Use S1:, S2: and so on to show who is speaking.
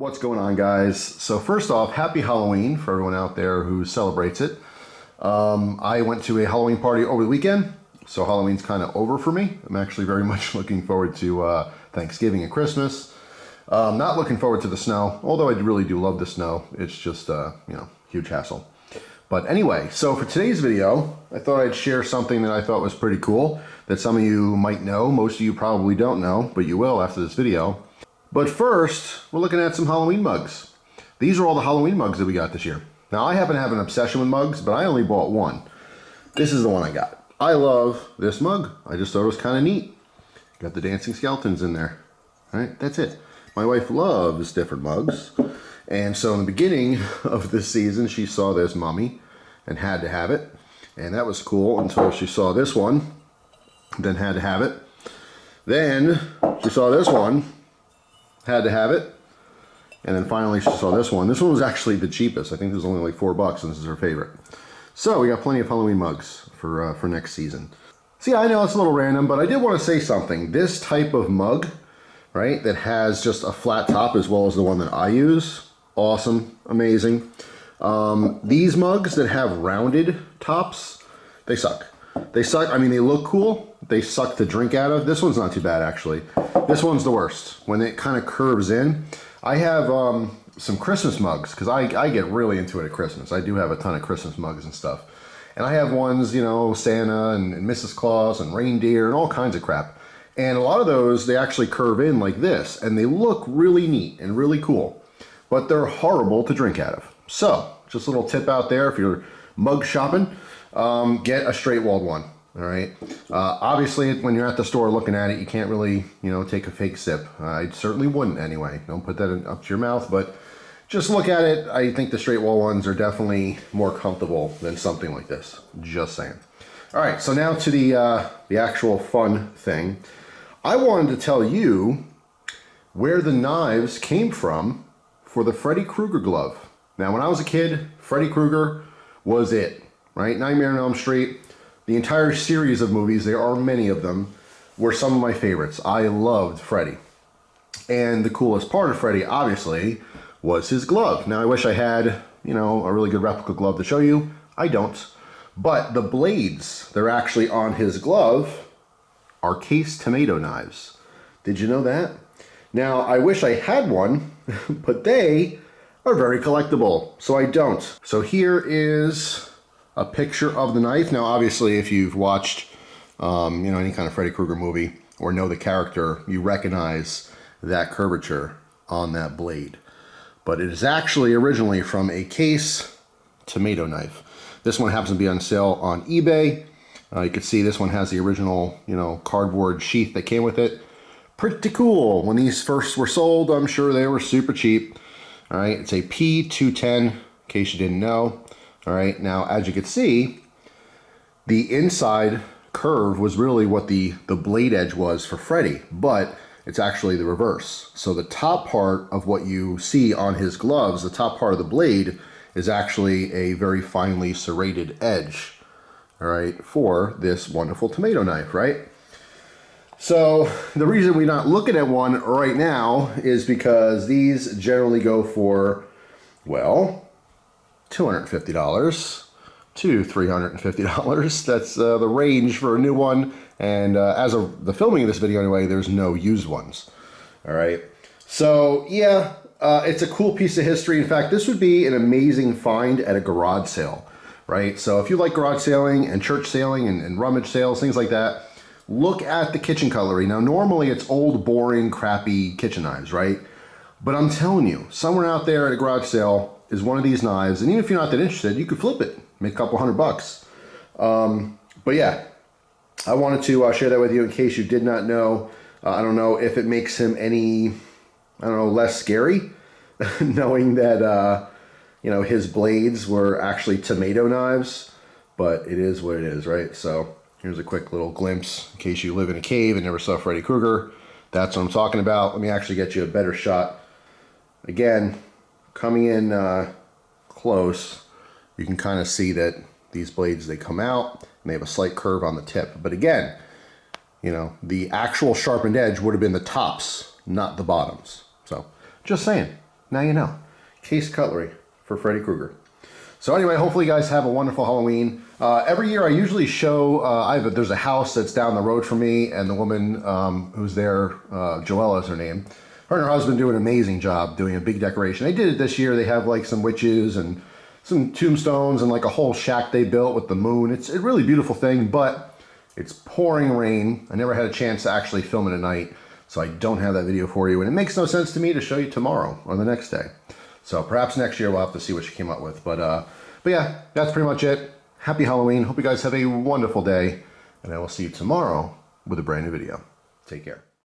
S1: What's going on, guys? So first off, happy Halloween for everyone out there who celebrates it. I went to a Halloween party over the weekend, so Halloween's kind of over for me. I'm actually very much looking forward to Thanksgiving and Christmas. Not looking forward to the snow, although I really do love the snow. It's just, huge hassle. But anyway, so for today's video, I thought I'd share something that I thought was pretty cool that some of you might know. Most of you probably don't know, but you will after this video. But first, we're looking at some Halloween mugs. These are all the Halloween mugs that we got this year. Now, I happen to have an obsession with mugs, but I only bought one. This is the one I got. I love this mug. I just thought it was kind of neat. Got the dancing skeletons in there. All right, that's it. My wife loves different mugs. And so in the beginning of this season, she saw this mummy and had to have it. And that was cool until she saw this one, then had to have it. Then she saw this one, had to have it, and then finally she saw this one. This one was actually the cheapest. I think it was only like $4, and this is her favorite. So we got plenty of Halloween mugs for next season. See, I know it's a little random, but I did want to say something. This type of mug, right, that has just a flat top as well as the one that I use, awesome, amazing. These mugs that have rounded tops, they suck. They suck. I mean, they look cool. They suck to drink out of. This one's not too bad, actually. This one's the worst. When it kind of curves in. I have some Christmas mugs, because I get really into it at Christmas. I do have a ton of Christmas mugs and stuff. And I have ones, you know, Santa and Mrs. Claus and reindeer and all kinds of crap. And a lot of those, they actually curve in like this. And they look really neat and really cool. But they're horrible to drink out of. So, just a little tip out there if you're mug shopping. Get a straight walled one, all right? Obviously, when you're at the store looking at it, you can't really, take a fake sip. I certainly wouldn't anyway. Don't put that up to your mouth, but just look at it. I think the straight wall ones are definitely more comfortable than something like this. Just saying. All right, so now to the actual fun thing. I wanted to tell you where the knives came from for the Freddy Krueger glove. Now, when I was a kid, Freddy Krueger was it. Right? Nightmare on Elm Street, the entire series of movies, there are many of them, were some of my favorites. I loved Freddy. And the coolest part of Freddy, obviously, was his glove. Now, I wish I had, a really good replica glove to show you. I don't. But the blades that are actually on his glove are case tomato knives. Did you know that? Now, I wish I had one, but they are very collectible, so I don't. So here is a picture of the knife. Now, obviously, if you've watched, any kind of Freddy Krueger movie or know the character, you recognize that curvature on that blade. But it is actually originally from a case tomato knife. This one happens to be on sale on eBay. You can see this one has the original, cardboard sheath that came with it. Pretty cool. When these first were sold, I'm sure they were super cheap. All right, it's a P210, in case you didn't know. All right, now as you can see, the inside curve was really what the blade edge was for Freddy, but it's actually the reverse. So the top part of what you see on his gloves, the top part of the blade, is actually a very finely serrated edge, all right, for this wonderful tomato knife, right? So the reason we're not looking at one right now is because these generally go for, well, $250 to $350. That's the range for a new one. And as of the filming of this video anyway, there's no used ones. All right. So yeah, it's a cool piece of history. In fact, this would be an amazing find at a garage sale, right? So if you like garage sailing and church sailing and rummage sales, things like that, look at the kitchen cutlery. Now, normally it's old, boring, crappy kitchen knives, right? But I'm telling you, somewhere out there at a garage sale is one of these knives, and even if you're not that interested, you could flip it, make a couple $100. But yeah, I wanted to share that with you in case you did not know. I don't know if it makes him any, less scary, knowing that, his blades were actually tomato knives, but it is what it is, right? So here's a quick little glimpse in case you live in a cave and never saw Freddy Krueger. That's what I'm talking about. Let me actually get you a better shot. Again, coming in close, you can kind of see that these blades, they come out and they have a slight curve on the tip. But again, the actual sharpened edge would have been the tops, not the bottoms. So just saying. Now you know. Case cutlery for Freddy Krueger. So anyway, hopefully you guys have a wonderful Halloween. Every year I usually show, there's a house that's down the road from me, and the woman who's there, Joella is her name. Her and her husband do an amazing job doing a big decoration. They did it this year. They have like some witches and some tombstones and like a whole shack they built with the moon. It's a really beautiful thing, but it's pouring rain. I never had a chance to actually film it at night, so I don't have that video for you. And it makes no sense to me to show you tomorrow or the next day. So perhaps next year we'll have to see what she came up with. But yeah, that's pretty much it. Happy Halloween. Hope you guys have a wonderful day. And I will see you tomorrow with a brand new video. Take care.